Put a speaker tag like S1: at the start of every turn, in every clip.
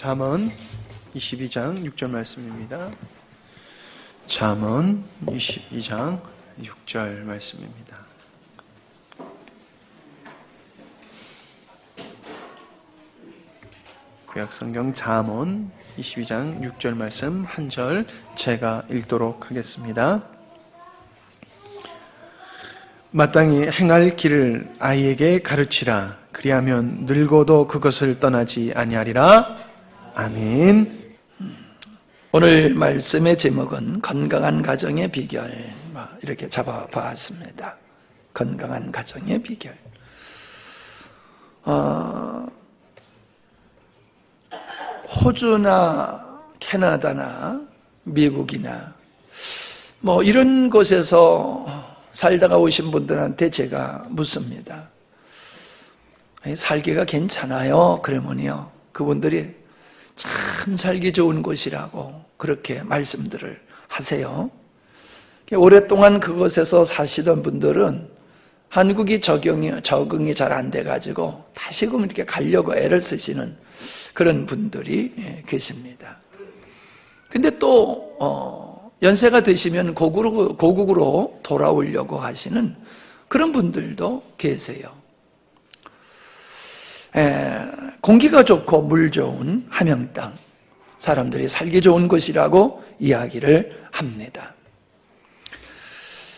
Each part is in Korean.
S1: 잠언 22장 6절 말씀입니다. 잠언 22장 6절 말씀입니다. 구약성경 잠언 22장 6절 말씀 한 절 제가 읽도록 하겠습니다. 마땅히 행할 길을 아이에게 가르치라. 그리하면 늙어도 그것을 떠나지 아니하리라. 아멘.
S2: 오늘 말씀의 제목은 건강한 가정의 비결, 이렇게 잡아봤습니다. 건강한 가정의 비결. 호주나 캐나다나 미국이나 이런 곳에서 살다가 오신 분들한테 제가 묻습니다. 살기가 괜찮아요? 그러면요, 그분들이 참 살기 좋은 곳이라고 그렇게 말씀들을 하세요. 오랫동안 그곳에서 사시던 분들은 한국이 적응이 잘 안 돼가지고 다시금 이렇게 가려고 애를 쓰시는 그런 분들이 계십니다. 근데 또 연세가 드시면 고국으로 돌아오려고 하시는 그런 분들도 계세요. 공기가 좋고 물 좋은 함양 땅, 사람들이 살기 좋은 곳이라고 이야기를 합니다.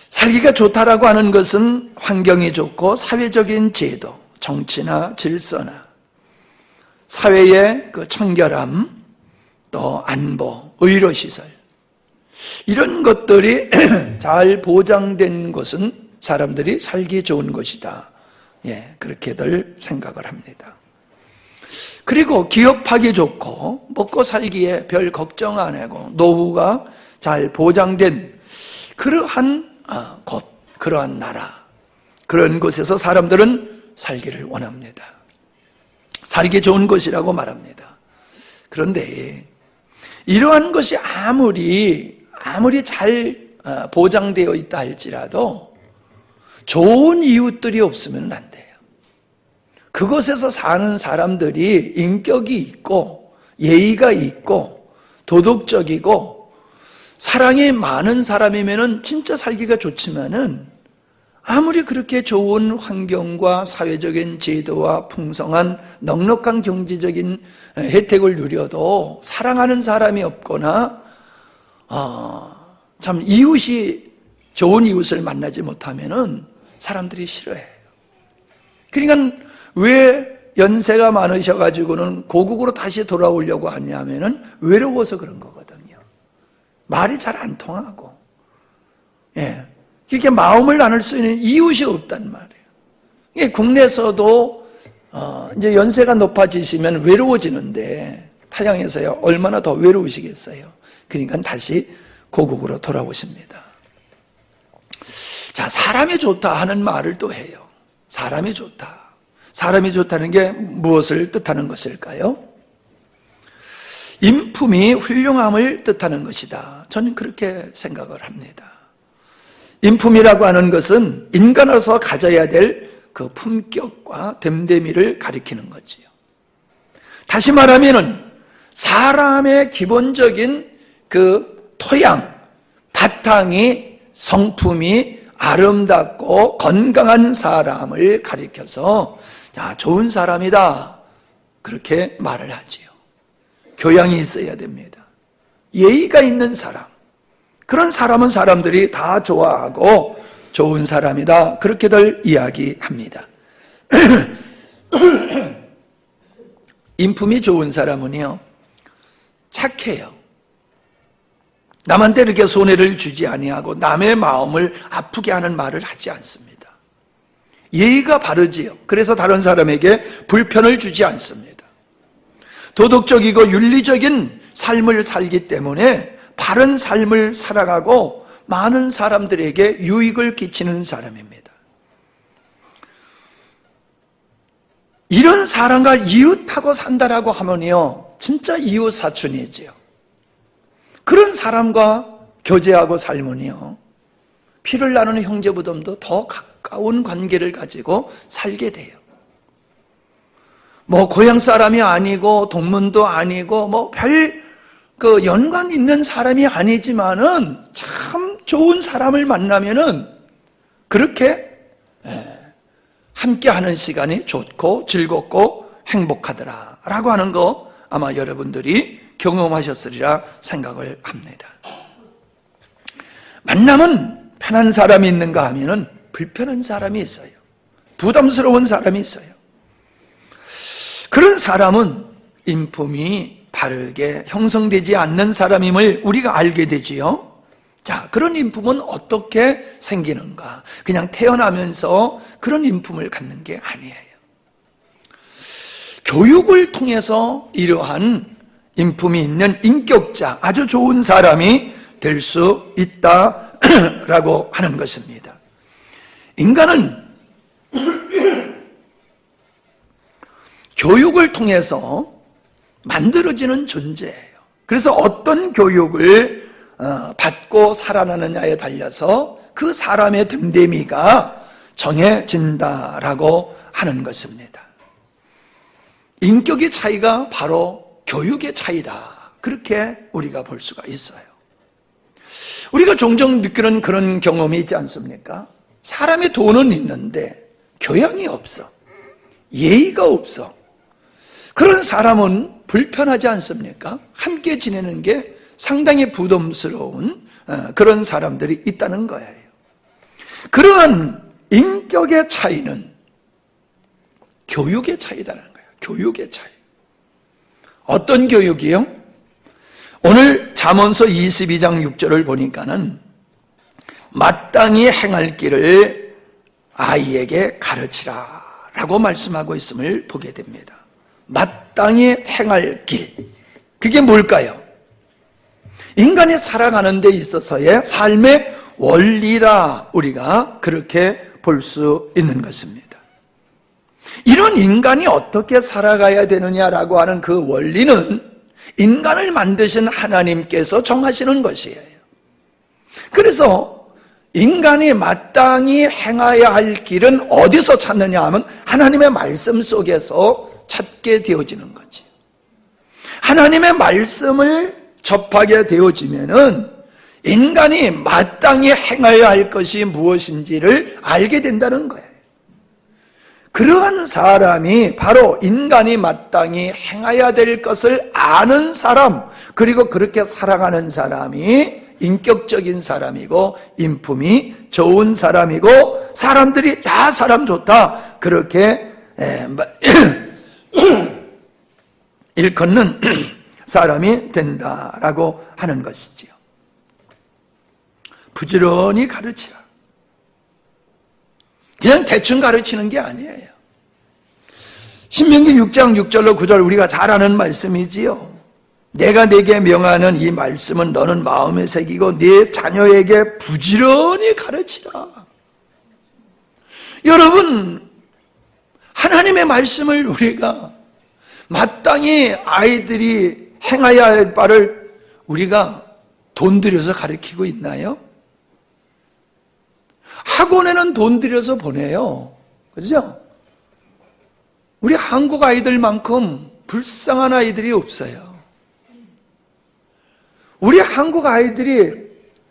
S2: 살기가 좋다라고 하는 것은 환경이 좋고 사회적인 제도, 정치나 질서나 사회의 그 청결함, 또 안보, 의료시설, 이런 것들이 잘 보장된 곳은 사람들이 살기 좋은 곳이다. 그렇게들 생각을 합니다. 그리고 기업하기 좋고 먹고 살기에 별 걱정 안 하고 노후가 잘 보장된 그러한 곳, 그러한 나라, 그런 곳에서 사람들은 살기를 원합니다. 살기 좋은 곳이라고 말합니다. 그런데 이러한 것이 아무리 잘 보장되어 있다 할지라도 좋은 이웃들이 없으면 안 돼요. 그곳에서 사는 사람들이 인격이 있고 예의가 있고 도덕적이고 사랑이 많은 사람이면은 진짜 살기가 좋지만은 아무리 그렇게 좋은 환경과 사회적인 제도와 풍성한 넉넉한 경제적인 혜택을 누려도 사랑하는 사람이 없거나 참 이웃이 좋은 이웃을 만나지 못하면은 사람들이 싫어해요. 그러니까 왜 연세가 많으셔가지고는 고국으로 다시 돌아오려고 하냐면은 외로워서 그런 거거든요. 말이 잘 안 통하고, 이렇게 마음을 나눌 수 있는 이웃이 없단 말이에요. 국내에서도 이제 연세가 높아지시면 외로워지는데 타향에서요 얼마나 더 외로우시겠어요. 그러니까 다시 고국으로 돌아오십니다. 자, 사람이 좋다 하는 말을 또 해요. 사람이 좋다. 사람이 좋다는 게 무엇을 뜻하는 것일까요? 인품이 훌륭함을 뜻하는 것이다. 저는 그렇게 생각을 합니다. 인품이라고 하는 것은 인간으로서 가져야 될 그 품격과 됨됨이를 가리키는 거지요. 다시 말하면은 사람의 기본적인 그 토양, 바탕이 성품이 아름답고 건강한 사람을 가리켜서 좋은 사람이다, 그렇게 말을 하지요. 교양이 있어야 됩니다. 예의가 있는 사람, 그런 사람은 사람들이 다 좋아하고 좋은 사람이다, 그렇게들 이야기합니다. 인품이 좋은 사람은요 착해요. 남한테 이렇게 손해를 주지 아니하고 남의 마음을 아프게 하는 말을 하지 않습니다. 예의가 바르지요. 그래서 다른 사람에게 불편을 주지 않습니다. 도덕적이고 윤리적인 삶을 살기 때문에 바른 삶을 살아가고 많은 사람들에게 유익을 끼치는 사람입니다. 이런 사람과 이웃하고 산다라고 하면요 진짜 이웃 사촌이지요. 그런 사람과 교제하고 살면요 피를 나누는 형제보다도 더 가까운 관계를 가지고 살게 돼요. 뭐 고향 사람이 아니고 동문도 아니고 뭐 별 연관 있는 사람이 아니지만은 참 좋은 사람을 만나면은 그렇게 함께하는 시간이 좋고 즐겁고 행복하더라라고 하는 거 아마 여러분들이 경험하셨으리라 생각을 합니다. 만나면 편한 사람이 있는가 하면은 불편한 사람이 있어요. 부담스러운 사람이 있어요. 그런 사람은 인품이 바르게 형성되지 않는 사람임을 우리가 알게 되지요. 자, 그런 인품은 어떻게 생기는가? 그냥 태어나면서 그런 인품을 갖는 게 아니에요. 교육을 통해서 이러한 인품이 있는 인격자, 아주 좋은 사람이 될 수 있다라고 하는 것입니다. 인간은 교육을 통해서 만들어지는 존재예요. 그래서 어떤 교육을 받고 살아나느냐에 달려서 그 사람의 됨됨이가 정해진다라고 하는 것입니다. 인격의 차이가 바로 교육의 차이다. 그렇게 우리가 볼 수가 있어요. 우리가 종종 느끼는 그런 경험이 있지 않습니까? 사람의 돈은 있는데 교양이 없어. 예의가 없어. 그런 사람은 불편하지 않습니까? 함께 지내는 게 상당히 부담스러운 그런 사람들이 있다는 거예요. 그러한 인격의 차이는 교육의 차이다라는 거예요. 교육의 차이. 어떤 교육이요? 오늘 잠언서 22장 6절을 보니까는 마땅히 행할 길을 아이에게 가르치라 라고 말씀하고 있음을 보게 됩니다. 마땅히 행할 길, 그게 뭘까요? 인간이 살아가는 데 있어서의 삶의 원리라 우리가 그렇게 볼 수 있는 것입니다. 이런 인간이 어떻게 살아가야 되느냐라고 하는 그 원리는 인간을 만드신 하나님께서 정하시는 것이에요. 그래서 인간이 마땅히 행해야 할 길은 어디서 찾느냐 하면 하나님의 말씀 속에서 찾게 되어지는 거지. 하나님의 말씀을 접하게 되어지면은 인간이 마땅히 행해야 할 것이 무엇인지를 알게 된다는 거예요. 그러한 사람이 바로 인간이 마땅히 행해야 될 것을 아는 사람, 그리고 그렇게 살아가는 사람이 인격적인 사람이고 인품이 좋은 사람이고 사람들이 야 사람 좋다 그렇게 일컫는 사람이 된다라고 하는 것이지요. 부지런히 가르치라. 그냥 대충 가르치는 게 아니에요. 신명기 6장 6절로 9절 우리가 잘 아는 말씀이지요. 내가 네게 명하는 이 말씀은 너는 마음에 새기고 네 자녀에게 부지런히 가르치라. 여러분, 하나님의 말씀을 우리가 마땅히 아이들이 행해야 할 바를 우리가 돈 들여서 가르치고 있나요? 학원에는 돈 들여서 보내요. 그죠? 우리 한국 아이들만큼 불쌍한 아이들이 없어요. 우리 한국 아이들이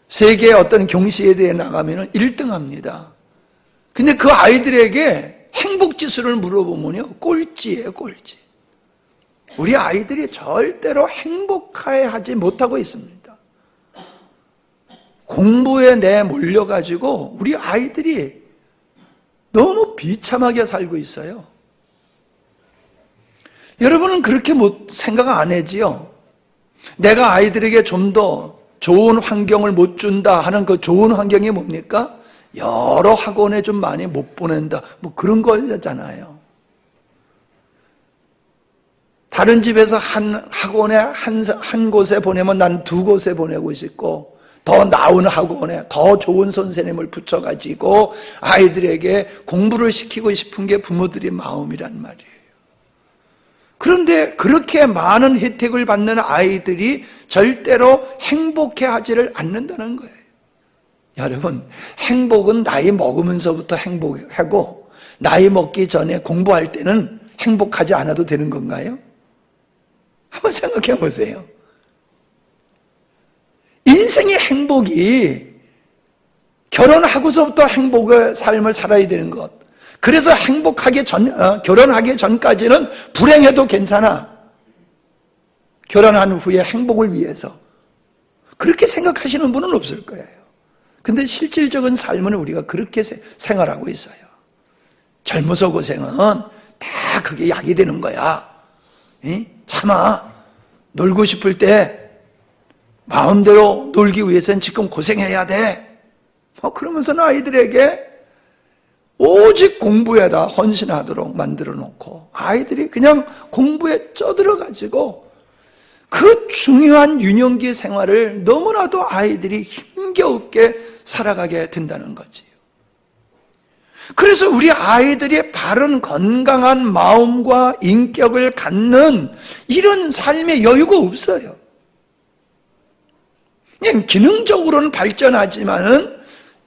S2: 세계 어떤 경시에 대해 나가면 1등 합니다. 근데 그 아이들에게 행복지수를 물어보면요, 꼴찌예요, 꼴찌. 우리 아이들이 절대로 행복하지 못하고 있습니다. 공부에 몰려가지고 우리 아이들이 너무 비참하게 살고 있어요. 여러분은 그렇게 생각 안 하지요? 내가 아이들에게 좀 더 좋은 환경을 못 준다 하는 그 좋은 환경이 뭡니까? 여러 학원에 좀 많이 못 보낸다. 뭐 그런 거잖아요. 다른 집에서 한 학원에 한 곳에 보내면 난 2곳에 보내고 싶고 더 나은 학원에 더 좋은 선생님을 붙여가지고 아이들에게 공부를 시키고 싶은 게 부모들의 마음이란 말이에요. 그런데 그렇게 많은 혜택을 받는 아이들이 절대로 행복해하지를 않는다는 거예요. 여러분, 행복은 나이 먹으면서부터 행복하고 나이 먹기 전에 공부할 때는 행복하지 않아도 되는 건가요? 한번 생각해 보세요. 인생의 행복이 결혼하고서부터 행복의 삶을 살아야 되는 것. 그래서 결혼하기 전까지는 불행해도 괜찮아. 결혼한 후에 행복을 위해서. 그렇게 생각하시는 분은 없을 거예요. 근데 실질적인 삶은 우리가 그렇게 생활하고 있어요. 젊어서 고생은 다 그게 약이 되는 거야. 참아. 놀고 싶을 때 마음대로 놀기 위해서는 지금 고생해야 돼. 그러면서는 아이들에게 오직 공부에다 헌신하도록 만들어 놓고 아이들이 그냥 공부에 쪄들어가지고 그 중요한 유년기 생활을 너무나도 아이들이 힘겹게 살아가게 된다는 거지요. 그래서 우리 아이들이 바른 건강한 마음과 인격을 갖는 이런 삶의 여유가 없어요. 그냥 기능적으로는 발전하지만은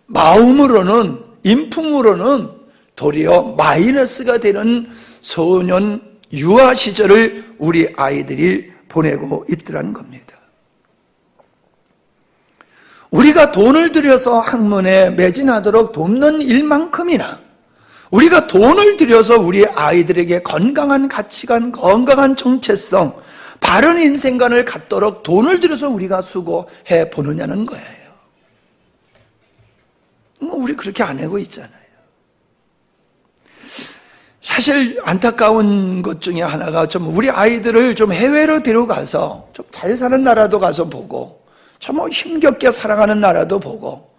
S2: 마음으로는, 인품으로는 도리어 마이너스가 되는 소년 유아 시절을 우리 아이들이 보내고 있더라는 겁니다. 우리가 돈을 들여서 학문에 매진하도록 돕는 일만큼이나 우리가 돈을 들여서 우리 아이들에게 건강한 가치관, 건강한 정체성, 바른 인생관을 갖도록 돈을 들여서 우리가 수고해 보느냐는 거예요. 우리 그렇게 안 하고 있잖아요. 사실 안타까운 것 중에 하나가 좀 우리 아이들을 좀 해외로 데려가서 좀 잘 사는 나라도 가서 보고 좀 힘겹게 살아가는 나라도 보고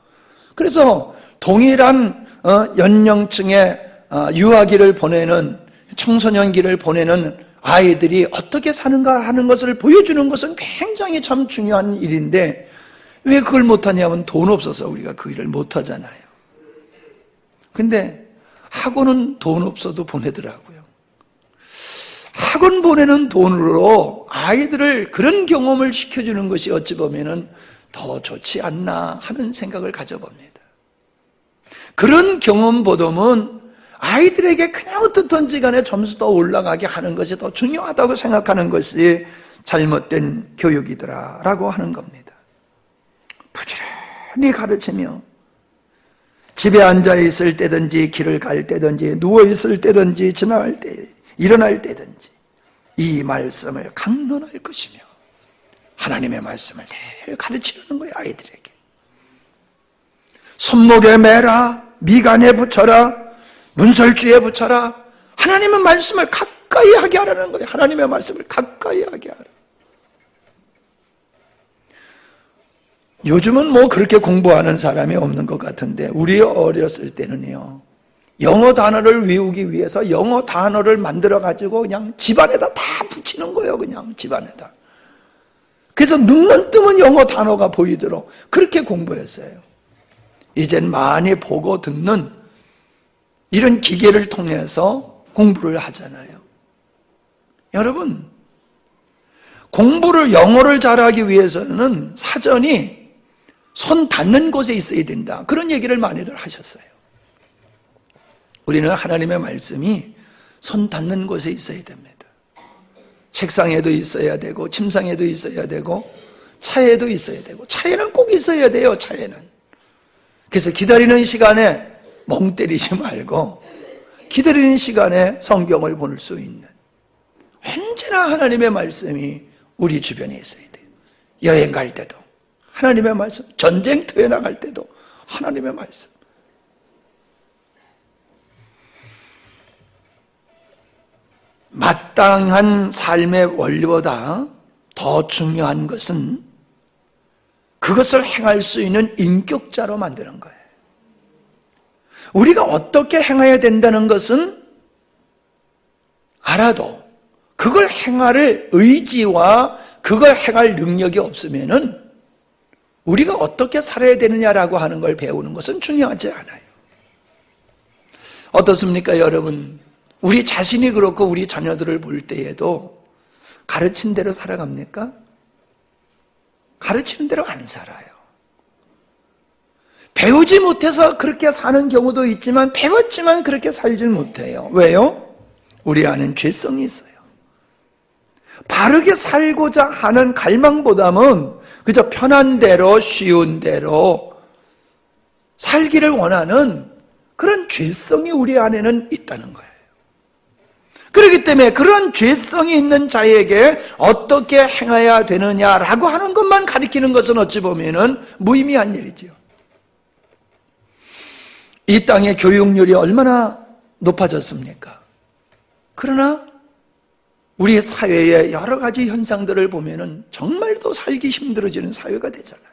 S2: 그래서 동일한 연령층의 유아기를 보내는 청소년기를 보내는 아이들이 어떻게 사는가 하는 것을 보여주는 것은 굉장히 참 중요한 일인데 왜 그걸 못하냐면 돈 없어서 우리가 그 일을 못하잖아요. 근데 학원은 돈 없어도 보내더라고요. 학원 보내는 돈으로 아이들을 그런 경험을 시켜주는 것이 어찌 보면은 더 좋지 않나 하는 생각을 가져봅니다. 그런 경험보다는 아이들에게 그냥 어떻든지 간에 점수 더 올라가게 하는 것이 더 중요하다고 생각하는 것이 잘못된 교육이더라라고 하는 겁니다. 부지런히 가르치며 집에 앉아 있을 때든지 길을 갈 때든지 누워 있을 때든지 지나갈 때 일어날 때든지 이 말씀을 강론할 것이며 하나님의 말씀을 늘 가르치려는 거예요. 아이들에게 손목에 매라, 미간에 붙여라, 문설주에 붙여라. 하나님의 말씀을 가까이 하게 하라는 거예요. 하나님의 말씀을 가까이 하게 하라. 요즘은 뭐 그렇게 공부하는 사람이 없는 것 같은데 우리 어렸을 때는요 영어 단어를 외우기 위해서 영어 단어를 만들어 가지고 그냥 집안에다 다 붙이는 거예요. 그냥 집안에다. 그래서 눈만 뜨면 영어 단어가 보이도록 그렇게 공부했어요. 이젠 많이 보고 듣는 이런 기계를 통해서 공부를 하잖아요. 여러분 공부를 영어를 잘하기 위해서는 사전이 손 닿는 곳에 있어야 된다. 그런 얘기를 많이들 하셨어요. 우리는 하나님의 말씀이 손 닿는 곳에 있어야 됩니다. 책상에도 있어야 되고 침상에도 있어야 되고 차에도 있어야 되고 차에는 꼭 있어야 돼요. 차에는. 그래서 기다리는 시간에 멍 때리지 말고 기다리는 시간에 성경을 볼 수 있는 언제나 하나님의 말씀이 우리 주변에 있어야 돼요. 여행 갈 때도 하나님의 말씀, 전쟁터에 나갈 때도 하나님의 말씀. 마땅한 삶의 원리보다 더 중요한 것은 그것을 행할 수 있는 인격자로 만드는 거예요. 우리가 어떻게 행해야 된다는 것은 알아도 그걸 행할 의지와 그걸 행할 능력이 없으면은 우리가 어떻게 살아야 되느냐라고 하는 걸 배우는 것은 중요하지 않아요. 어떻습니까, 여러분? 우리 자신이 그렇고 우리 자녀들을 볼 때에도 가르친 대로 살아갑니까? 가르치는 대로 안 살아요. 배우지 못해서 그렇게 사는 경우도 있지만 배웠지만 그렇게 살질 못해요. 왜요? 우리 안엔 죄성이 있어요. 바르게 살고자 하는 갈망보다는 그저 편한 대로 쉬운 대로 살기를 원하는 그런 죄성이 우리 안에는 있다는 거예요. 그렇기 때문에 그런 죄성이 있는 자에게 어떻게 행해야 되느냐라고 하는 것만 가리키는 것은 어찌 보면은 무의미한 일이지요. 이 땅의 교육률이 얼마나 높아졌습니까? 그러나 우리 사회의 여러 가지 현상들을 보면은 정말도 살기 힘들어지는 사회가 되잖아요.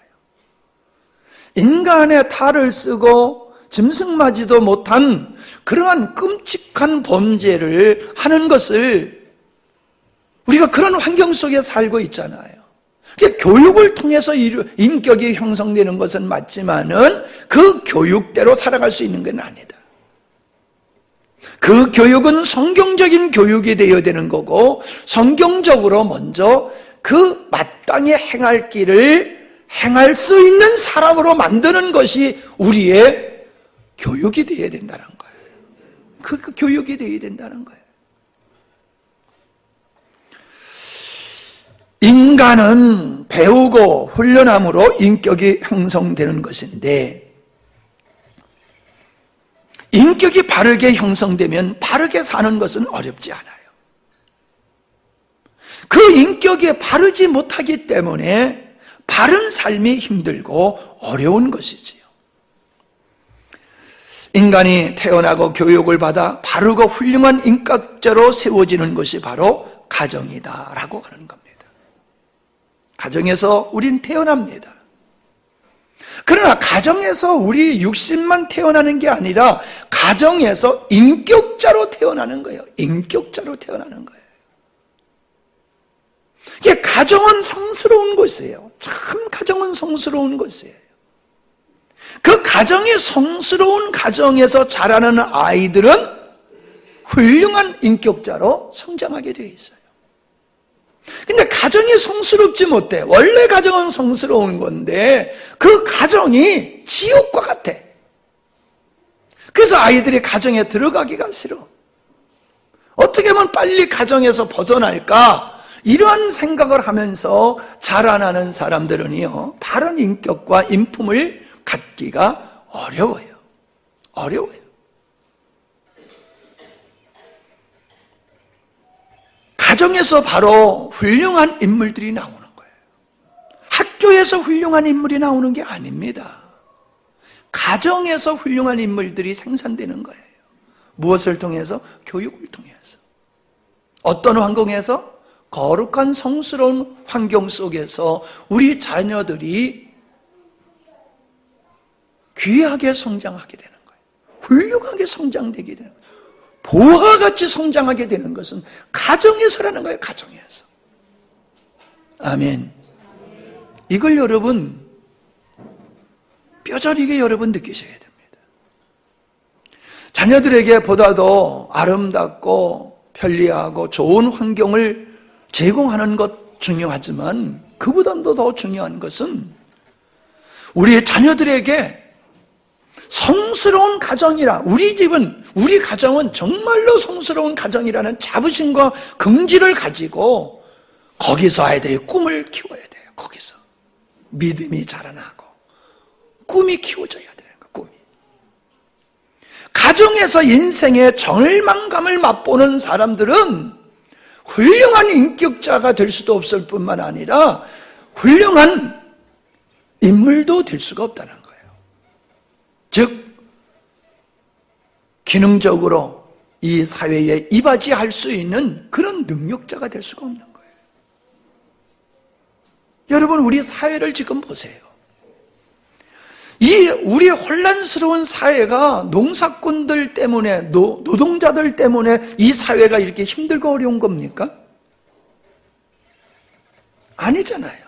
S2: 인간의 탈을 쓰고 짐승맞이도 못한 그러한 끔찍한 범죄를 하는 것을 우리가 그런 환경 속에 살고 있잖아요. 교육을 통해서 인격이 형성되는 것은 맞지만은 그 교육대로 살아갈 수 있는 건 아니다. 그 교육은 성경적인 교육이 되어야 되는 거고, 성경적으로 먼저 그 마땅히 행할 길을 행할 수 있는 사람으로 만드는 것이 우리의 교육이 되어야 된다는 거예요. 그 교육이 되어야 된다는 거예요. 인간은 배우고 훈련함으로 인격이 형성되는 것인데, 인격이 바르게 형성되면 바르게 사는 것은 어렵지 않아요. 그 인격이 바르지 못하기 때문에 바른 삶이 힘들고 어려운 것이지요. 인간이 태어나고 교육을 받아 바르고 훌륭한 인격자로 세워지는 것이 바로 가정이다라고 하는 겁니다. 가정에서 우린 태어납니다. 그러나 가정에서 우리 육신만 태어나는 게 아니라 가정에서 인격자로 태어나는 거예요. 인격자로 태어나는 거예요. 이게 가정은 성스러운 곳이에요. 참 가정은 성스러운 곳이에요. 그 가정이 성스러운 가정에서 자라는 아이들은 훌륭한 인격자로 성장하게 되어 있어요. 근데 가정이 성스럽지 못해. 원래 가정은 성스러운 건데 그 가정이 지옥과 같아. 그래서 아이들이 가정에 들어가기가 싫어. 어떻게 하면 빨리 가정에서 벗어날까? 이러한 생각을 하면서 자라나는 사람들은요, 바른 인격과 인품을 갖기가 어려워요. 어려워요. 가정에서 바로 훌륭한 인물들이 나오는 거예요. 학교에서 훌륭한 인물이 나오는 게 아닙니다. 가정에서 훌륭한 인물들이 생산되는 거예요. 무엇을 통해서? 교육을 통해서. 어떤 환경에서? 거룩한 성스러운 환경 속에서 우리 자녀들이 귀하게 성장하게 되는 거예요. 훌륭하게 성장되게 되는 거예요. 보화같이 성장하게 되는 것은 가정에서라는 거예요. 가정에서. 아멘. 이걸 여러분 뼈저리게 여러분 느끼셔야 됩니다. 자녀들에게 보다도 아름답고 편리하고 좋은 환경을 제공하는 것 중요하지만 그보다도 더 중요한 것은 우리 자녀들에게 성스러운 가정이라, 우리 집은, 우리 가정은 정말로 성스러운 가정이라는 자부심과 긍지를 가지고 거기서 아이들이 꿈을 키워야 돼요. 거기서 믿음이 자라나고 꿈이 키워져야 되는 거예요. 꿈이. 가정에서 인생의 절망감을 맛보는 사람들은 훌륭한 인격자가 될 수도 없을 뿐만 아니라 훌륭한 인물도 될 수가 없다는 거예요. 즉 기능적으로 이 사회에 이바지할 수 있는 그런 능력자가 될 수가 없는 거예요. 여러분, 우리 사회를 지금 보세요. 이 우리 혼란스러운 사회가 농사꾼들 때문에, 노동자들 때문에 이 사회가 이렇게 힘들고 어려운 겁니까? 아니잖아요.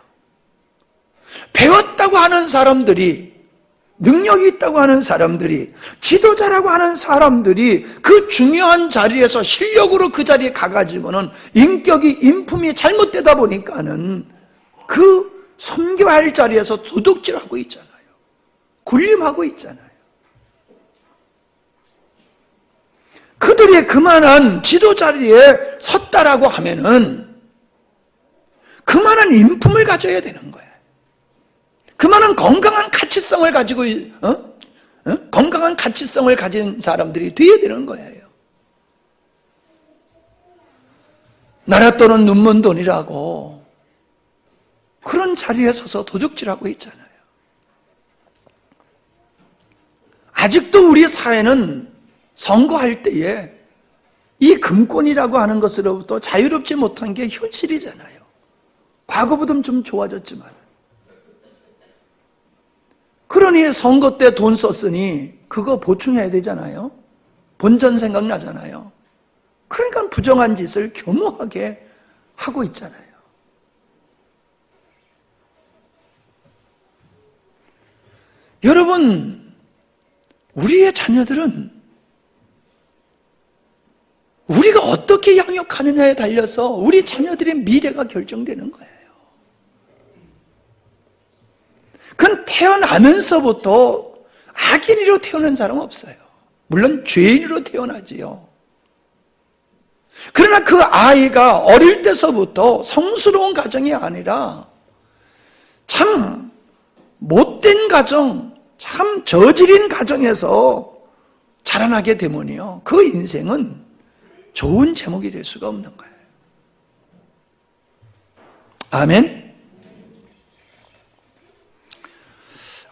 S2: 배웠다고 하는 사람들이, 능력이 있다고 하는 사람들이, 지도자라고 하는 사람들이 그 중요한 자리에서 실력으로 그 자리에 가가지고는 인격이, 인품이 잘못되다 보니까는 그 섬겨할 자리에서 도둑질하고 있잖아요. 군림하고 있잖아요. 그들이 그만한 지도 자리에 섰다라고 하면은 그만한 인품을 가져야 되는 거예요. 그만한 건강한 가치성을 가지고 건강한 가치성을 가진 사람들이 되어야 되는 거예요. 나라 또는 눈먼 돈이라고 그런 자리에 서서 도둑질하고 있잖아요. 아직도 우리 사회는 선거할 때에 이 금권이라고 하는 것으로부터 자유롭지 못한 게 현실이잖아요. 과거보다는 좀 좋아졌지만. 그러니 선거 때 돈 썼으니 그거 보충해야 되잖아요. 본전 생각나잖아요. 그러니까 부정한 짓을 교묘하게 하고 있잖아요. 여러분, 우리의 자녀들은 우리가 어떻게 양육하느냐에 달려서 우리 자녀들의 미래가 결정되는 거예요. 그건 태어나면서부터 악인으로 태어난 사람 없어요. 물론 죄인으로 태어나지요. 그러나 그 아이가 어릴 때서부터 성스러운 가정이 아니라 참 못된 가정, 참 저질인 가정에서 자라나게 되면요, 그 인생은 좋은 제목이 될 수가 없는 거예요. 아멘.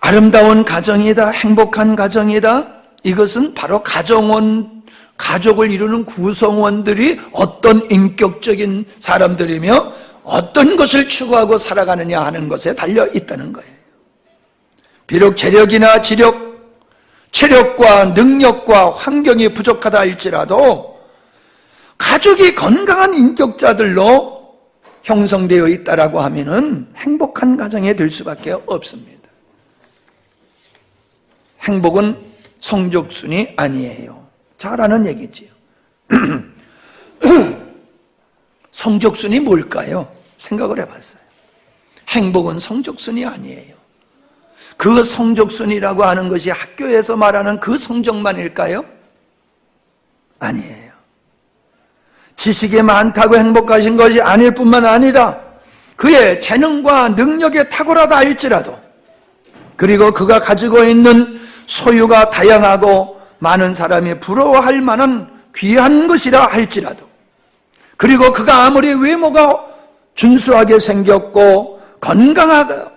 S2: 아름다운 가정이다, 행복한 가정이다. 이것은 바로 가족을 이루는 구성원들이 어떤 인격적인 사람들이며 어떤 것을 추구하고 살아가느냐 하는 것에 달려 있다는 거예요. 비록 체력이나 체력과 능력과 환경이 부족하다 할지라도 가족이 건강한 인격자들로 형성되어 있다라고 하면은 행복한 가정이 될 수밖에 없습니다. 행복은 성적순이 아니에요. 잘 아는 얘기지요. 성적순이 뭘까요? 생각을 해봤어요. 행복은 성적순이 아니에요. 그 성적순이라고 하는 것이 학교에서 말하는 그 성적만일까요? 아니에요. 지식이 많다고 행복하신 것이 아닐 뿐만 아니라 그의 재능과 능력에 탁월하다 할지라도, 그리고 그가 가지고 있는 소유가 다양하고 많은 사람이 부러워할 만한 귀한 것이라 할지라도, 그리고 그가 아무리 외모가 준수하게 생겼고 건강하고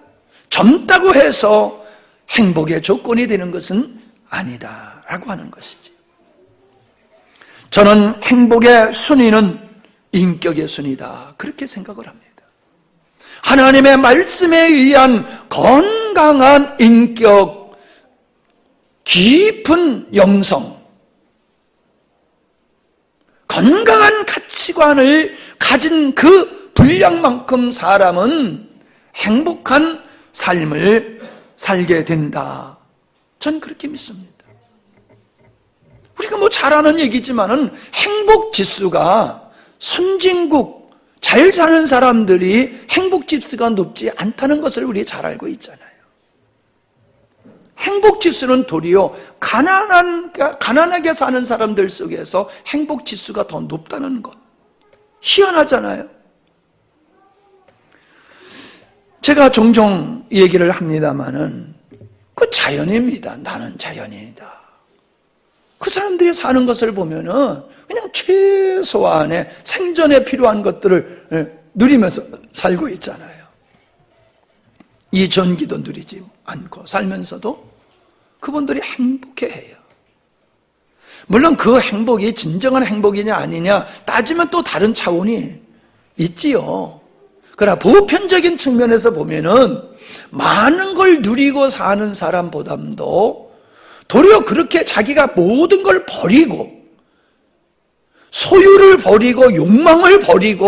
S2: 젊다고 해서 행복의 조건이 되는 것은 아니다라고 하는 것이지. 저는 행복의 순위는 인격의 순위다, 그렇게 생각을 합니다. 하나님의 말씀에 의한 건강한 인격, 깊은 영성, 건강한 가치관을 가진 그 분량만큼 사람은 행복한 삶을 살게 된다. 전 그렇게 믿습니다. 우리가 잘 아는 얘기지만은 행복 지수가 선진국, 잘 사는 사람들이 행복 지수가 높지 않다는 것을 우리 잘 알고 있잖아요. 행복 지수는 도리어 가난하게 사는 사람들 속에서 행복 지수가 더 높다는 것. 희한하잖아요. 제가 종종 얘기를 합니다마는 그 자연입니다. 나는 자연인이다. 그 사람들이 사는 것을 보면은 그냥 최소한의 생존에 필요한 것들을 누리면서 살고 있잖아요. 이 전기도 누리지 않고 살면서도 그분들이 행복해해요. 물론 그 행복이 진정한 행복이냐 아니냐 따지면 또 다른 차원이 있지요. 그러나 보편적인 측면에서 보면은 많은 걸 누리고 사는 사람보다도 도리어 그렇게 자기가 모든 걸 버리고 소유를 버리고 욕망을 버리고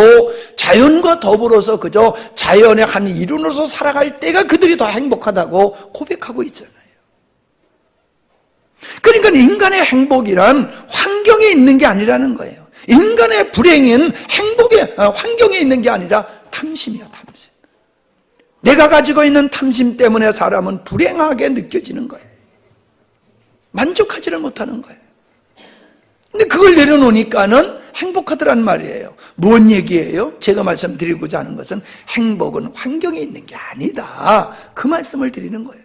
S2: 자연과 더불어서 그저 자연의 한 일원으로서 살아갈 때가 그들이 더 행복하다고 고백하고 있잖아요. 그러니까 인간의 행복이란 환경에 있는 게 아니라는 거예요. 인간의 불행은 환경에 있는 게 아니라 탐심이야, 탐심. 내가 가지고 있는 탐심 때문에 사람은 불행하게 느껴지는 거예요. 만족하지를 못하는 거예요. 근데 그걸 내려놓으니까는 행복하더란 말이에요. 뭔 얘기예요? 제가 말씀드리고자 하는 것은 행복은 환경에 있는 게 아니다, 그 말씀을 드리는 거예요.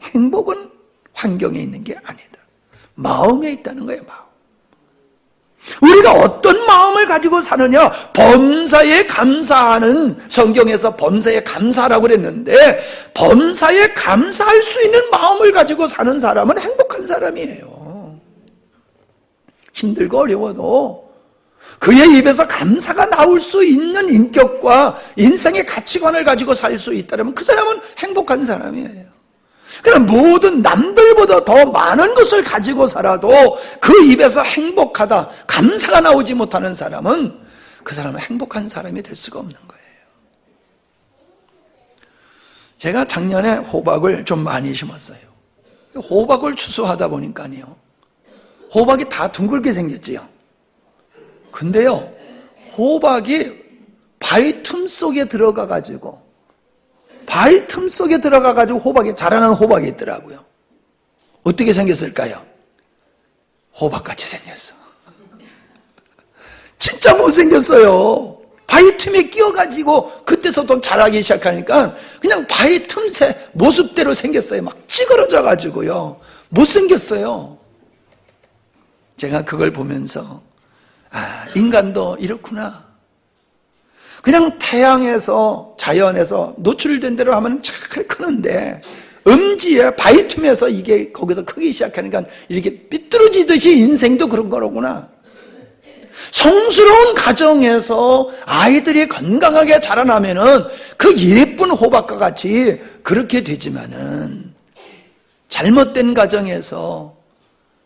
S2: 행복은 환경에 있는 게 아니다, 마음에 있다는 거예요. 마음. 우리가 어떤 마음을 가지고 사느냐, 범사에 감사하는, 성경에서 범사에 감사라고 그랬는데 범사에 감사할 수 있는 마음을 가지고 사는 사람은 행복한 사람이에요. 힘들고 어려워도 그의 입에서 감사가 나올 수 있는 인격과 인생의 가치관을 가지고 살 수 있다면 그 사람은 행복한 사람이에요. 그럼 모든 남들보다 더 많은 것을 가지고 살아도 그 입에서 행복하다, 감사가 나오지 못하는 사람은 그 사람은 행복한 사람이 될 수가 없는 거예요. 제가 작년에 호박을 좀 많이 심었어요. 호박을 추수하다 보니까요, 호박이 다 둥글게 생겼지요. 근데요, 호박이 바위 틈 속에 들어가가지고 호박이 자라는 호박이 있더라고요. 어떻게 생겼을까요? 호박같이 생겼어. 진짜 못생겼어요. 바위 틈에 끼어가지고 그때서부터 자라기 시작하니까 그냥 바위 틈새 모습대로 생겼어요. 막 찌그러져가지고요, 못생겼어요. 제가 그걸 보면서 인간도 이렇구나. 그냥 태양에서, 자연에서 노출된 대로 하면 잘 크는데 음지에 바위 틈에서 이게 거기서 크기 시작하니까 이렇게 삐뚤어지듯이 인생도 그런 거로구나. 성스러운 가정에서 아이들이 건강하게 자라나면은 그 예쁜 호박과 같이 그렇게 되지만은, 잘못된 가정에서,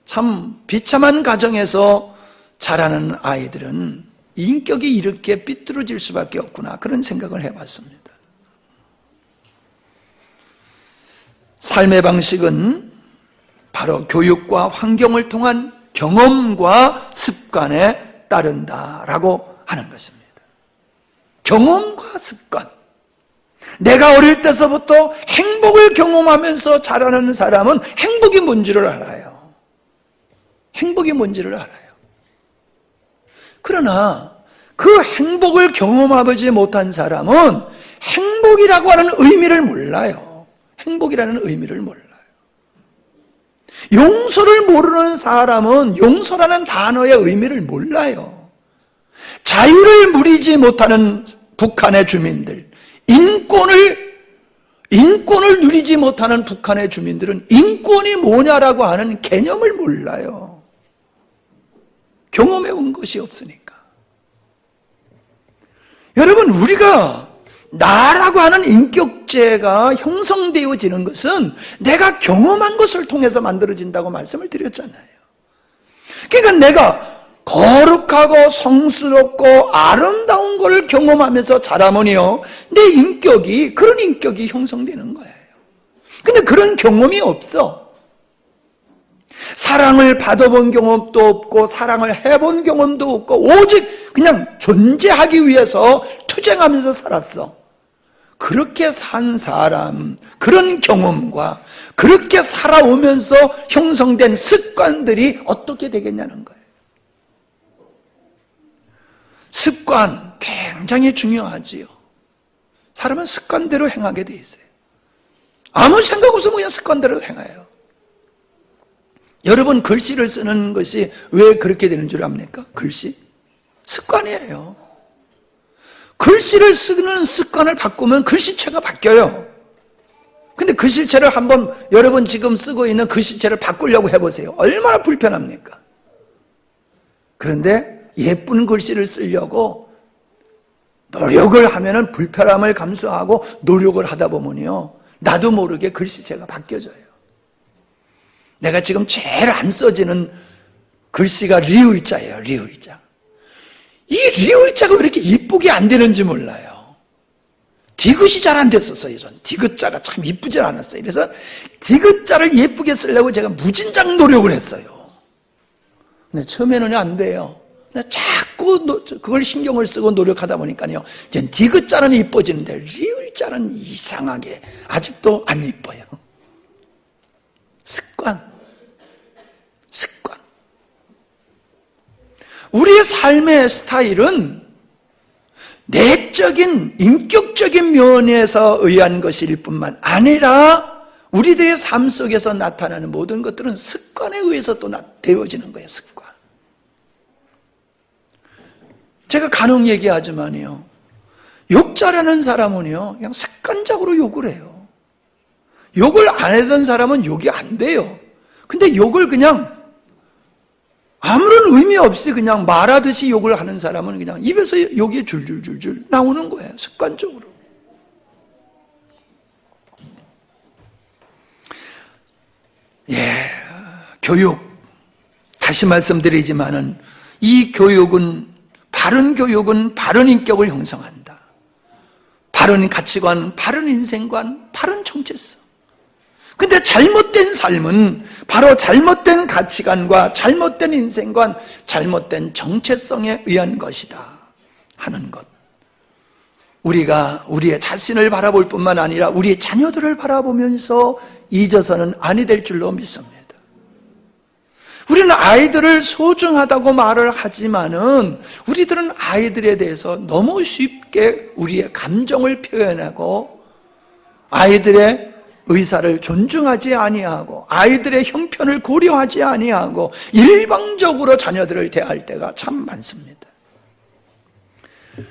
S2: 참 비참한 가정에서 자라는 아이들은 인격이 이렇게 삐뚤어질 수밖에 없구나, 그런 생각을 해봤습니다. 삶의 방식은 바로 교육과 환경을 통한 경험과 습관에 따른다라고 하는 것입니다. 경험과 습관. 내가 어릴 때서부터 행복을 경험하면서 자라는 사람은 행복이 뭔지를 알아요. 행복이 뭔지를 알아요. 그러나 그 행복을 경험하지 못한 사람은 행복이라고 하는 의미를 몰라요. 행복이라는 의미를 몰라요. 용서를 모르는 사람은 용서라는 단어의 의미를 몰라요. 자유를 누리지 못하는 북한의 주민들, 인권을 누리지 못하는 북한의 주민들은 인권이 뭐냐라고 하는 개념을 몰라요. 경험해 온 것이 없으니까. 여러분, 우리가 나라고 하는 인격체가 형성되어지는 것은 내가 경험한 것을 통해서 만들어진다고 말씀을 드렸잖아요. 그러니까 내가 거룩하고 성스럽고 아름다운 것을 경험하면서 자라면요, 내 인격이, 그런 인격이 형성되는 거예요. 근데 그런 경험이 없어. 사랑을 받아본 경험도 없고 사랑을 해본 경험도 없고 오직 그냥 존재하기 위해서 투쟁하면서 살았어. 그렇게 산 사람, 그런 경험과 그렇게 살아오면서 형성된 습관들이 어떻게 되겠냐는 거예요. 습관 굉장히 중요하지요. 사람은 습관대로 행하게 돼 있어요. 아무 생각 없으면 그냥 습관대로 행해요. 여러분, 글씨를 쓰는 것이 왜 그렇게 되는 줄 압니까? 글씨? 습관이에요. 글씨를 쓰는 습관을 바꾸면 글씨체가 바뀌어요. 근데 글씨체를 한번, 여러분 지금 쓰고 있는 글씨체를 바꾸려고 해보세요. 얼마나 불편합니까? 그런데 예쁜 글씨를 쓰려고 노력을 하면은 불편함을 감수하고 노력을 하다 보면요, 나도 모르게 글씨체가 바뀌어져요. 내가 지금 제일 안 써지는 글씨가 리을자예요. 리을자. 이 리을자가 왜 이렇게 이쁘게 안 되는지 몰라요. 디귿이 잘 안 됐었어요. 전 디귿자가 참 이쁘지 않았어요. 그래서 디귿자를 예쁘게 쓰려고 제가 무진장 노력을 했어요. 근데 처음에는 안 돼요. 근데 자꾸 그걸 신경을 쓰고 노력하다 보니까요, 이제 디귿자는 이뻐지는데 리을자는 이상하게 아직도 안 이뻐요. 습관. 우리의 삶의 스타일은 내적인 인격적인 면에서 의한 것일 뿐만 아니라 우리들의 삶 속에서 나타나는 모든 것들은 습관에 의해서 또 되어지는 거예요. 습관. 제가 간혹 얘기하지만요, 욕 잘하는 사람은요 그냥 습관적으로 욕을 해요. 욕을 안 하던 사람은 욕이 안 돼요. 근데 욕을 그냥 아무런 의미 없이 그냥 말하듯이 욕을 하는 사람은 그냥 입에서 욕이 줄줄줄줄 나오는 거예요. 습관적으로. 교육. 다시 말씀드리지만은 이 교육은, 바른 교육은 바른 인격을 형성한다. 바른 가치관, 바른 인생관, 바른 정체성. 근데 잘못된 삶은 바로 잘못된 가치관과 잘못된 인생관, 잘못된 정체성에 의한 것이다 하는 것. 우리가 우리의 자신을 바라볼 뿐만 아니라 우리의 자녀들을 바라보면서 잊어서는 아니 될 줄로 믿습니다. 우리는 아이들을 소중하다고 말을 하지만은 우리들은 아이들에 대해서 너무 쉽게 우리의 감정을 표현하고 아이들의 의사를 존중하지 아니하고 아이들의 형편을 고려하지 아니하고 일방적으로 자녀들을 대할 때가 참 많습니다.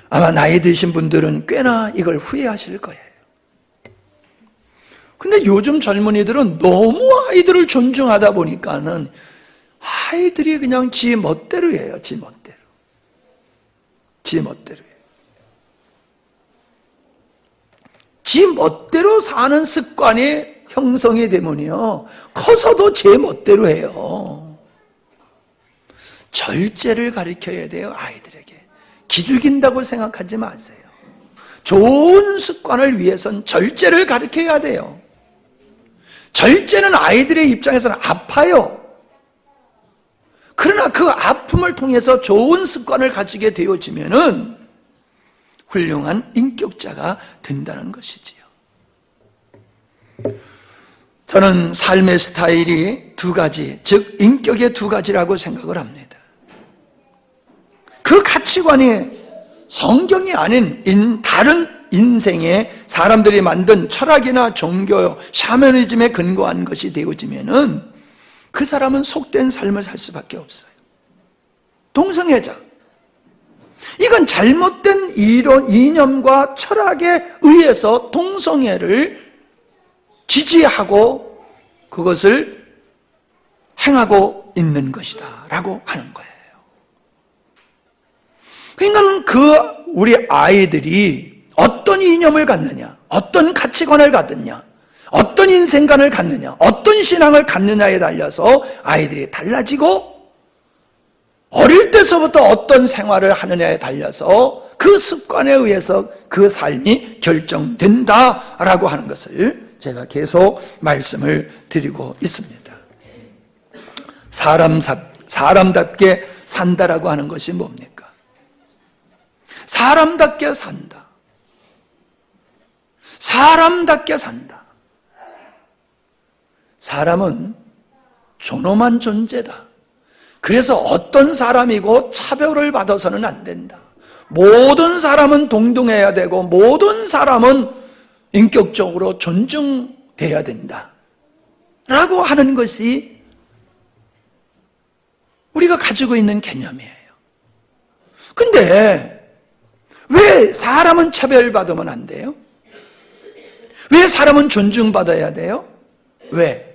S2: 아마 나이 드신 분들은 꽤나 이걸 후회하실 거예요. 근데 요즘 젊은이들은 너무 아이들을 존중하다 보니까는 아이들이 그냥 지 멋대로 해요. 지 멋대로. 지 멋대로 해요. 지 멋대로 사는 습관이 형성이 되면요 커서도 제 멋대로 해요. 절제를 가르쳐야 돼요. 아이들에게. 기죽인다고 생각하지 마세요. 좋은 습관을 위해선 절제를 가르쳐야 돼요. 절제는 아이들의 입장에서는 아파요. 그러나 그 아픔을 통해서 좋은 습관을 가지게 되어지면은 훌륭한 인격자가 된다는 것이지요. 저는 삶의 스타일이 두 가지, 즉 인격의 두 가지라고 생각을 합니다. 그 가치관이 성경이 아닌 다른 인생의 사람들이 만든 철학이나 종교, 샤머니즘에 근거한 것이 되어지면은 그 사람은 속된 삶을 살 수밖에 없어요. 동성애자. 이건 잘못된 이론, 이념과 철학에 의해서 동성애를 지지하고 그것을 행하고 있는 것이다 라고 하는 거예요. 그러니까 우리 아이들이 어떤 이념을 갖느냐, 어떤 가치관을 갖느냐, 어떤 인생관을 갖느냐, 어떤 신앙을 갖느냐에 달려서 아이들이 달라지고 어릴 때서부터 어떤 생활을 하느냐에 달려서 그 습관에 의해서 그 삶이 결정된다라고 하는 것을 제가 계속 말씀을 드리고 있습니다. 사람답게 산다라고 하는 것이 뭡니까? 사람답게 산다. 사람답게 산다. 사람은 존엄한 존재다. 그래서 어떤 사람이고 차별을 받아서는 안 된다. 모든 사람은 동등해야 되고 모든 사람은 인격적으로 존중돼야 된다 라고 하는 것이 우리가 가지고 있는 개념이에요. 근데 왜 사람은 차별받으면 안 돼요? 왜 사람은 존중받아야 돼요? 왜?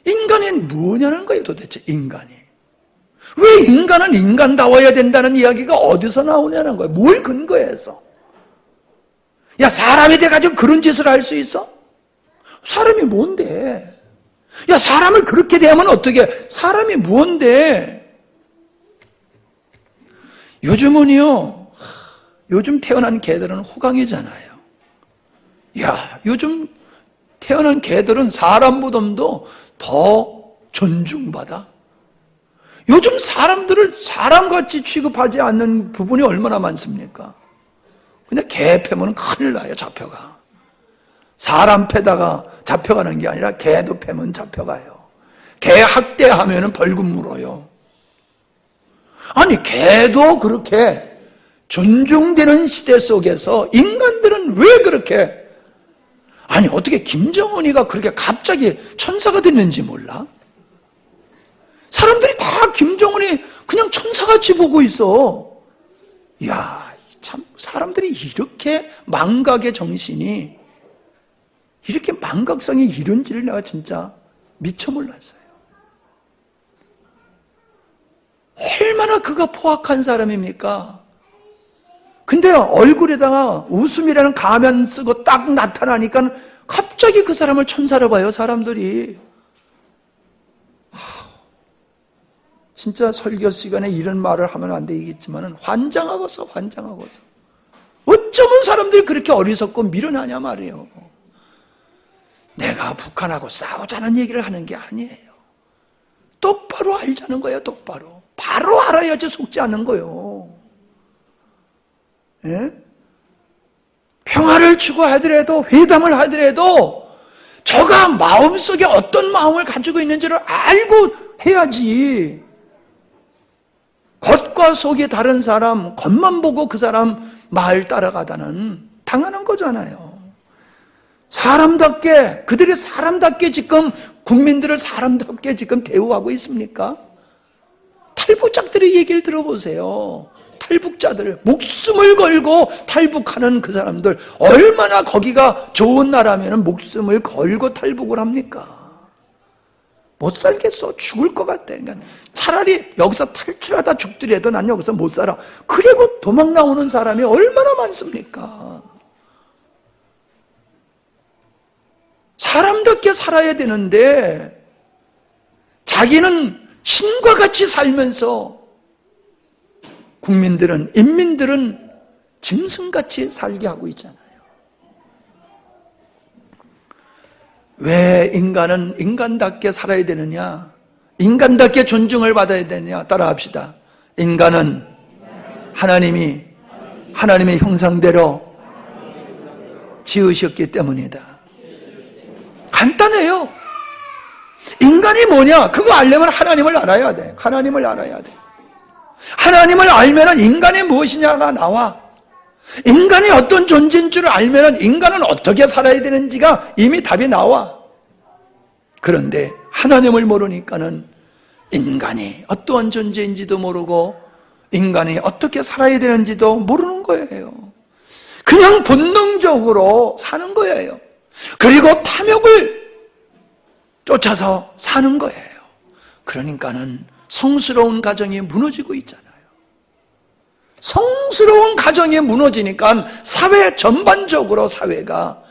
S2: 인간이 뭐냐는 거예요, 도대체 인간이. 왜 인간은 인간다워야 된다는 이야기가 어디서 나오냐는 거예요. 뭘 근거해서? 야, 사람이 돼가지고 그런 짓을 할 수 있어? 사람이 뭔데? 야, 사람을 그렇게 대하면 어떻게? 사람이 뭔데? 요즘은요, 요즘 태어난 개들은 호강이잖아요. 야, 요즘 태어난 개들은 사람보다도 더 존중받아. 요즘 사람들을 사람같이 취급하지 않는 부분이 얼마나 많습니까? 근데 개 패면 큰일 나요. 잡혀가. 사람 패다가 잡혀가는 게 아니라 개도 패면 잡혀가요. 개 학대하면 벌금 물어요. 아니, 개도 그렇게 존중되는 시대 속에서 인간들은 왜 그렇게, 아니, 어떻게 김정은이가 그렇게 갑자기 천사가 됐는지 몰라? 사람들이 다 김정은이 그냥 천사같이 보고 있어. 이야, 참, 사람들이 이렇게 망각의 정신이, 이렇게 망각성이 이런지를 내가 진짜 미처 몰랐어요. 얼마나 그가 포악한 사람입니까? 근데 얼굴에다가 웃음이라는 가면 쓰고 딱 나타나니까 갑자기 그 사람을 천사로 봐요, 사람들이. 진짜 설교 시간에 이런 말을 하면 안 되겠지만 환장하고서. 어쩌면 사람들이 그렇게 어리석고 미련하냐 말이에요. 내가 북한하고 싸우자는 얘기를 하는 게 아니에요. 똑바로 알자는 거예요, 똑바로. 바로 알아야지 속지 않는 거예요. 예? 평화를 추구하더라도, 회담을 하더라도 저가 마음속에 어떤 마음을 가지고 있는지를 알고 해야지. 겉과 속이 다른 사람, 겉만 보고 그 사람 말 따라가다는 당하는 거잖아요. 사람답게, 그들이 사람답게 지금 국민들을 사람답게 지금 대우하고 있습니까? 탈북자들의 얘기를 들어보세요. 탈북자들, 목숨을 걸고 탈북하는 그 사람들, 얼마나 거기가 좋은 나라면 목숨을 걸고 탈북을 합니까? 못 살겠어. 죽을 것 같아. 그러니까 차라리 여기서 탈출하다 죽더라도 난 여기서 못 살아. 그리고 도망 나오는 사람이 얼마나 많습니까? 사람답게 살아야 되는데 자기는 신과 같이 살면서 국민들은, 인민들은 짐승같이 살게 하고 있잖아요. 왜 인간은 인간답게 살아야 되느냐? 인간답게 존중을 받아야 되느냐? 따라합시다. 인간은 하나님의 형상대로 지으셨기 때문이다. 간단해요. 인간이 뭐냐? 그거 알려면 하나님을 알아야 돼. 하나님을 알아야 돼. 하나님을 알면 인간이 무엇이냐가 나와. 인간이 어떤 존재인 줄 알면 인간은 어떻게 살아야 되는지가 이미 답이 나와. 그런데 하나님을 모르니까는 인간이 어떠한 존재인지도 모르고 인간이 어떻게 살아야 되는지도 모르는 거예요. 그냥 본능적으로 사는 거예요. 그리고 탐욕을 쫓아서 사는 거예요. 그러니까는 성스러운 가정이 무너지고 있잖아요. 성스러운 가정이 무너지니까 사회 전반적으로 사회가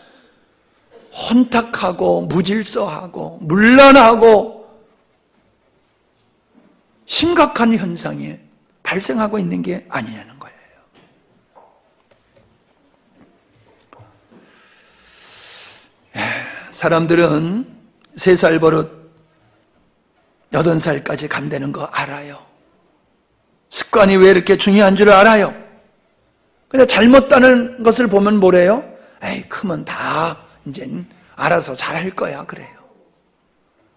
S2: 혼탁하고 무질서하고 문란하고 심각한 현상이 발생하고 있는 게 아니냐는 거예요. 사람들은 3살 버릇 80살까지 간다는 거 알아요. 습관이 왜 이렇게 중요한 줄 알아요. 근데 잘못다는 것을 보면 뭐래요? 에이, 크면 다 이제 알아서 잘할 거야, 그래요.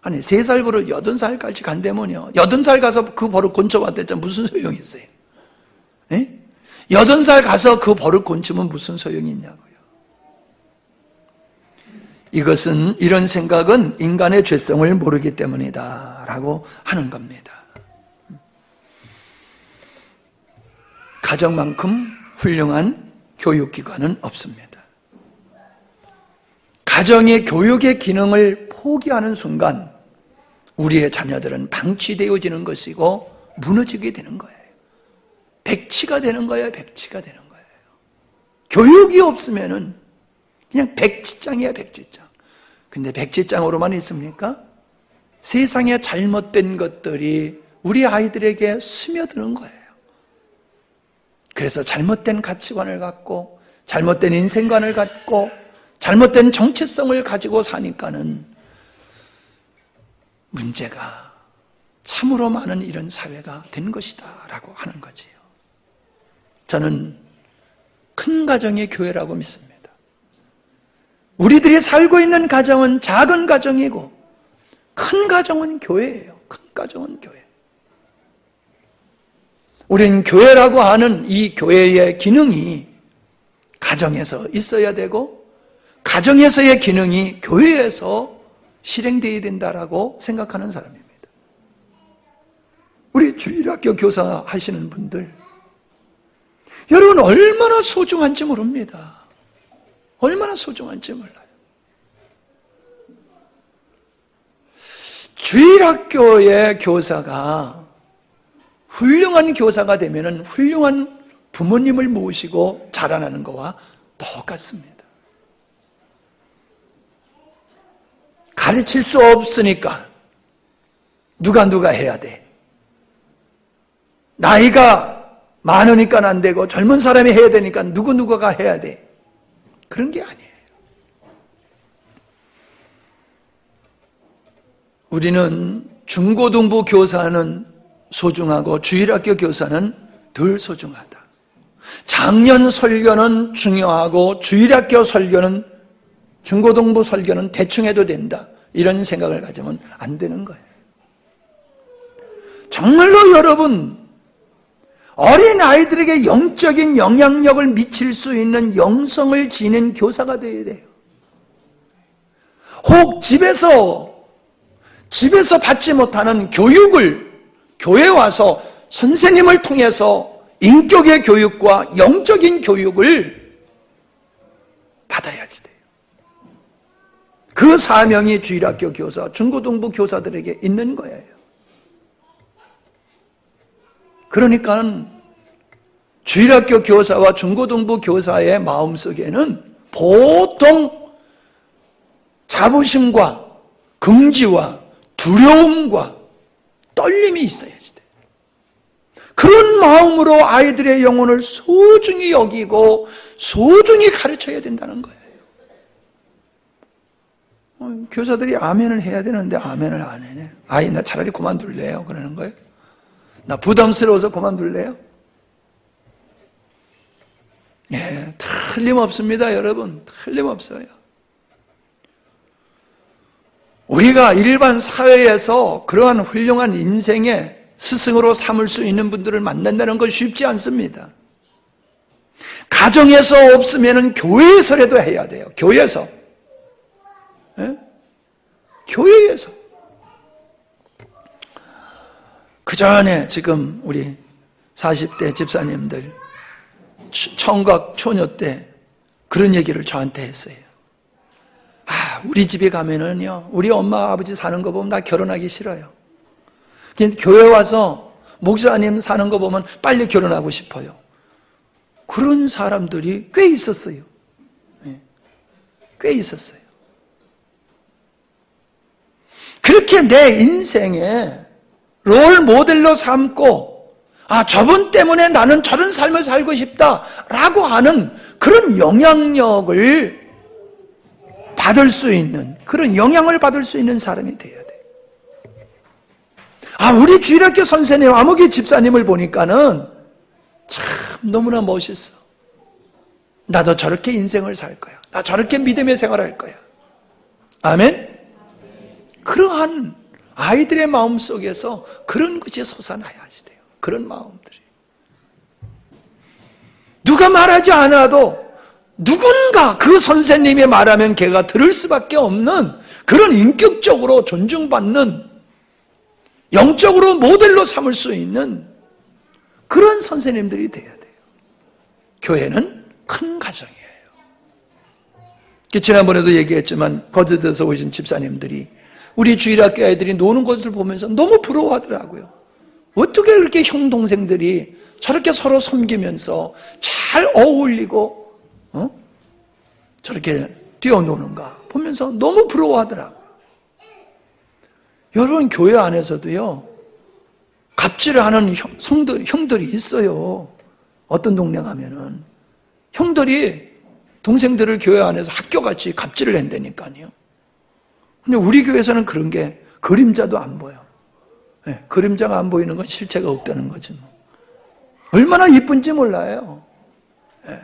S2: 아니, 3살 버릇 80살까지 간다면요, 80살 가서 그 버릇 고쳐봤댔자 무슨 소용이 있어요? 에? 80살 가서 그 버릇 고치면 무슨 소용이 있냐고요. 이것은, 이런 생각은 인간의 죄성을 모르기 때문이다 라고 하는 겁니다. 가정만큼 훌륭한 교육기관은 없습니다. 가정의 교육의 기능을 포기하는 순간 우리의 자녀들은 방치되어지는 것이고 무너지게 되는 거예요. 백치가 되는 거예요. 백치가 되는 거예요. 교육이 없으면은 그냥 백지장이야, 백지장. 근데 백지장으로만 있습니까? 세상에 잘못된 것들이 우리 아이들에게 스며드는 거예요. 그래서 잘못된 가치관을 갖고 잘못된 인생관을 갖고 잘못된 정체성을 가지고 사니까는 문제가 참으로 많은 이런 사회가 된 것이다 라고 하는 거지요. 저는 큰 가정의 교회라고 믿습니다. 우리들이 살고 있는 가정은 작은 가정이고 큰 가정은 교회예요. 큰 가정은 교회. 우린 교회라고 하는 이 교회의 기능이 가정에서 있어야 되고 가정에서의 기능이 교회에서 실행되어야 된다라고 생각하는 사람입니다. 우리 주일학교 교사 하시는 분들, 여러분 얼마나 소중한지 모릅니다. 얼마나 소중한지 몰라요. 주일학교의 교사가 훌륭한 교사가 되면 훌륭한 부모님을 모시고 자라나는 것과 똑같습니다. 가르칠 수 없으니까 누가 해야 돼. 나이가 많으니까 안 되고 젊은 사람이 해야 되니까 누구가 해야 돼. 그런 게 아니에요. 우리는 중고등부 교사는 소중하고 주일학교 교사는 덜 소중하다. 작년 설교는 중요하고 주일학교 설교는 중고등부 설교는 대충 해도 된다. 이런 생각을 가지면 안 되는 거예요. 정말로 여러분, 어린 아이들에게 영적인 영향력을 미칠 수 있는 영성을 지닌 교사가 되어야 돼요. 혹 집에서 받지 못하는 교육을 교회에 와서 선생님을 통해서 인격의 교육과 영적인 교육을 받아야지 돼요. 그 사명이 주일학교 교사, 중고등부 교사들에게 있는 거예요. 그러니까 주일학교 교사와 중고등부 교사의 마음속에는 보통 자부심과 긍지와 두려움과 떨림이 있어야지 돼요. 그런 마음으로 아이들의 영혼을 소중히 여기고 소중히 가르쳐야 된다는 거예요. 교사들이 아멘을 해야 되는데 아멘을 안 해네. 아이 나 차라리 그만둘래요. 그러는 거예요. 나 부담스러워서 그만둘래요. 예, 틀림없습니다, 여러분. 틀림없어요. 우리가 일반 사회에서 그러한 훌륭한 인생의 스승으로 삼을 수 있는 분들을 만난다는 건 쉽지 않습니다. 가정에서 없으면 교회에서라도 해야 돼요. 교회에서. 예? 교회에서. 그 전에 지금 우리 40대 집사님들 청각 초녀 때 그런 얘기를 저한테 했어요. 우리 집에 가면은요, 우리 엄마 아버지 사는 거 보면 나 결혼하기 싫어요. 근데 교회 와서 목사님 사는 거 보면 빨리 결혼하고 싶어요. 그런 사람들이 꽤 있었어요. 꽤 있었어요. 그렇게 내 인생에 롤 모델로 삼고 저분 때문에 나는 저런 삶을 살고 싶다라고 하는 그런 영향력을 받을 수 있는, 그런 영향을 받을 수 있는 사람이 되어야 돼. 우리 주일학교 선생님, 아무개 집사님을 보니까는 참 너무나 멋있어. 나도 저렇게 인생을 살 거야. 나 저렇게 믿음의 생활을 할 거야. 아멘? 그러한 아이들의 마음 속에서 그런 것이 솟아나야지 돼요. 그런 마음들이. 누가 말하지 않아도 누군가 그 선생님이 말하면 걔가 들을 수밖에 없는 그런 인격적으로 존중받는, 영적으로 모델로 삼을 수 있는 그런 선생님들이 돼야 돼요. 교회는 큰 가정이에요. 지난번에도 얘기했지만 거제도에서 오신 집사님들이 우리 주일학교 아이들이 노는 것을 보면서 너무 부러워하더라고요. 어떻게 그렇게 형 동생들이 저렇게 서로 섬기면서 잘 어울리고 저렇게 뛰어노는가 보면서 너무 부러워하더라고요. 여러분, 교회 안에서도요, 갑질을 하는 형들이 있어요. 어떤 동네 가면은 형들이 동생들을 교회 안에서 학교같이 갑질을 한다니까요. 근데 우리 교회에서는 그런 게 그림자도 안 보여. 네, 그림자가 안 보이는 건 실체가 없다는 거죠. 얼마나 이쁜지 몰라요. 네.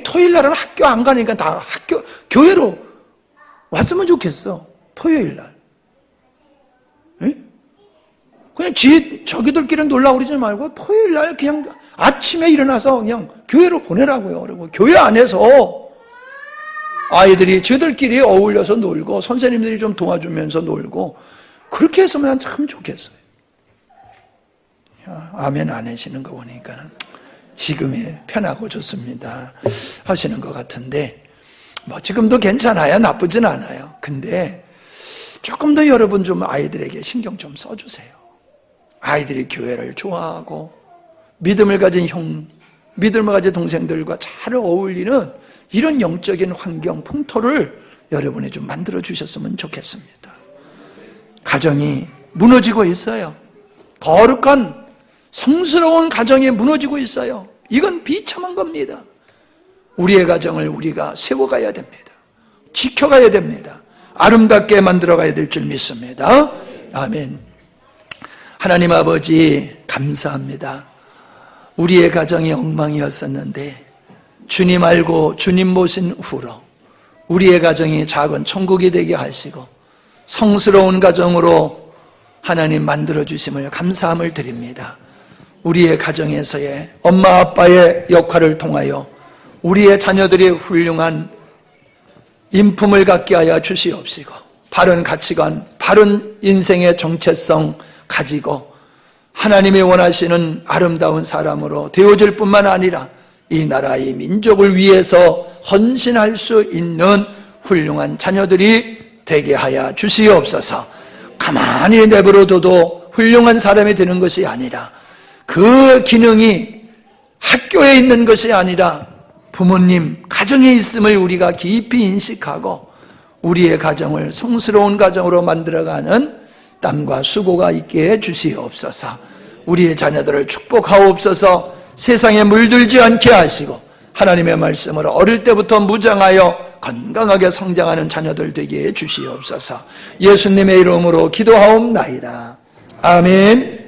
S2: 토요일 날은 학교 안 가니까 다 교회로 왔으면 좋겠어. 토요일 날. 네? 그냥 저기들끼리 놀라고 그러지 말고 토요일 날 그냥 아침에 일어나서 그냥 교회로 보내라고요. 그리고 교회 안에서 아이들이 저들끼리 어울려서 놀고 선생님들이 좀 도와주면서 놀고 그렇게 했으면 참 좋겠어요. 아멘 안 하시는 거 보니까 지금이 편하고 좋습니다 하시는 것 같은데 뭐 지금도 괜찮아요. 나쁘진 않아요. 근데 조금 더 여러분 좀 아이들에게 신경 좀 써주세요. 아이들이 교회를 좋아하고 믿음을 가진 믿음을 가진 동생들과 잘 어울리는 이런 영적인 환경, 풍토를 여러분이 좀 만들어 주셨으면 좋겠습니다. 가정이 무너지고 있어요. 거룩한 성스러운 가정이 무너지고 있어요. 이건 비참한 겁니다. 우리의 가정을 우리가 세워가야 됩니다. 지켜가야 됩니다. 아름답게 만들어가야 될 줄 믿습니다. 아멘. 하나님 아버지 감사합니다. 우리의 가정이 엉망이었었는데 주님 알고 주님 모신 후로 우리의 가정이 작은 천국이 되게 하시고 성스러운 가정으로 하나님 만들어주심을 감사함을 드립니다. 우리의 가정에서의 엄마 아빠의 역할을 통하여 우리의 자녀들이 훌륭한 인품을 갖게 하여 주시옵시고 바른 가치관, 바른 인생의 정체성 가지고 하나님이 원하시는 아름다운 사람으로 되어질 뿐만 아니라 이 나라, 이 민족을 위해서 헌신할 수 있는 훌륭한 자녀들이 되게 하여 주시옵소서. 가만히 내버려둬도 훌륭한 사람이 되는 것이 아니라 그 기능이 학교에 있는 것이 아니라 부모님, 가정에 있음을 우리가 깊이 인식하고 우리의 가정을 성스러운 가정으로 만들어가는 땀과 수고가 있게 해주시옵소서. 우리의 자녀들을 축복하옵소서. 세상에 물들지 않게 하시고 하나님의 말씀으로 어릴 때부터 무장하여 건강하게 성장하는 자녀들 되게 해주시옵소서. 예수님의 이름으로 기도하옵나이다. 아멘.